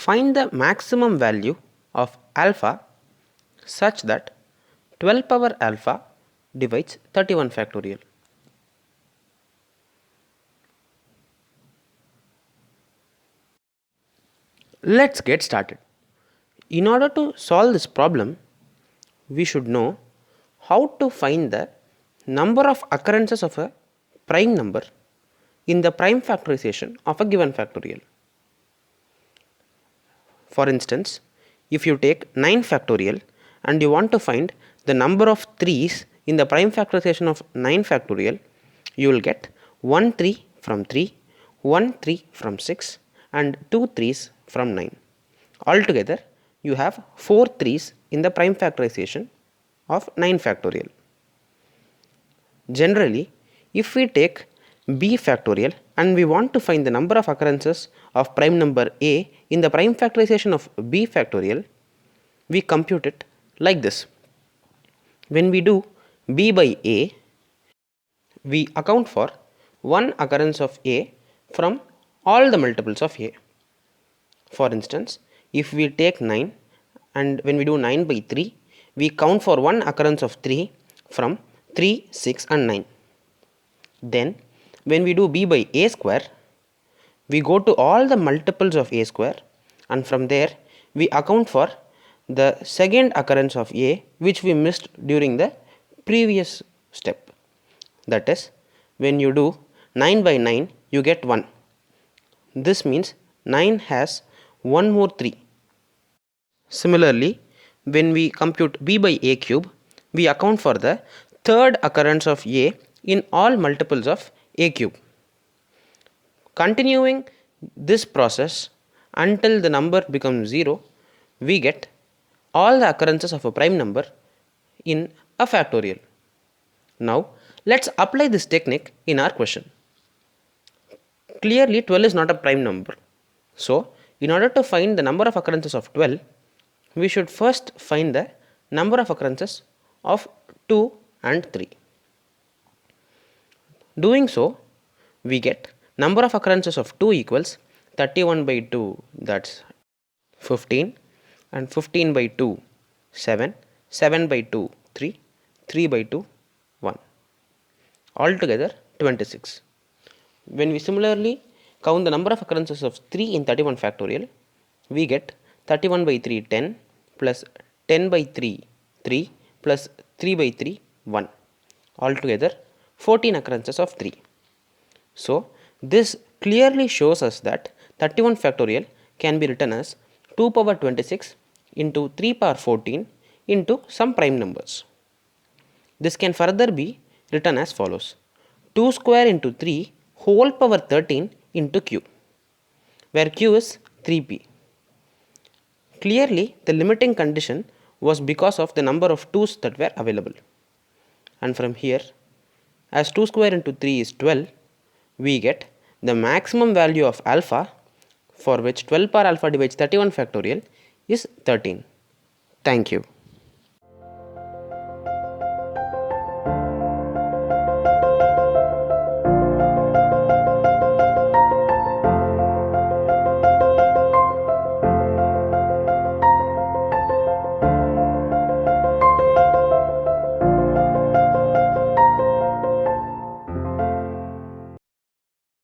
Find the maximum value of alpha such that 12 power alpha divides 31 factorial. Let's get started. In order to solve this problem, we should know how to find the number of occurrences of a prime number in the prime factorization of a given factorial. For instance, if you take 9 factorial and you want to find the number of 3's in the prime factorization of 9 factorial, you will get 1 3 from 3, 1 3 from 6 and 2 3's from 9. Altogether, you have 4 3's in the prime factorization of 9 factorial. Generally, if we take b factorial and we want to find the number of occurrences of prime number a in the prime factorization of b factorial, we compute it like this. When we do b by a, we account for one occurrence of a from all the multiples of a. For instance, if we take 9 and when we do 9 by 3, we count for one occurrence of 3 from 3, 6 and 9. Then when we do b by a square, we go to all the multiples of a square and from there we account for the second occurrence of a which we missed during the previous step. That is, when you do 9 by 9, you get 1. This means 9 has one more 3. Similarly, when we compute b by a cube, we account for the third occurrence of a in all multiples of a cube. Continuing this process until the number becomes 0, we get all the occurrences of a prime number in a factorial. Now, let's apply this technique in our question. Clearly, 12 is not a prime number. So, in order to find the number of occurrences of 12, we should first find the number of occurrences of 2 and 3. Doing so, we get number of occurrences of 2 equals 31 by 2, that's 15, and 15 by 2, 7, 7 by 2, 3, 3 by 2, 1. Altogether 26. When we similarly count the number of occurrences of 3 in 31 factorial, we get 31 by 3, 10, plus 10 by 3, 3, plus 3 by 3, 1. Altogether 14 occurrences of 3. So, this clearly shows us that 31 factorial can be written as 2 power 26 into 3 power 14 into some prime numbers. This can further be written as follows: 2 square into 3 whole power 13 into q, where q is 3p. Clearly, the limiting condition was because of the number of 2's that were available. And from here, as 2 square into 3 is 12, we get the maximum value of alpha, for which 12 power alpha divides 31 factorial is 13. Thank you.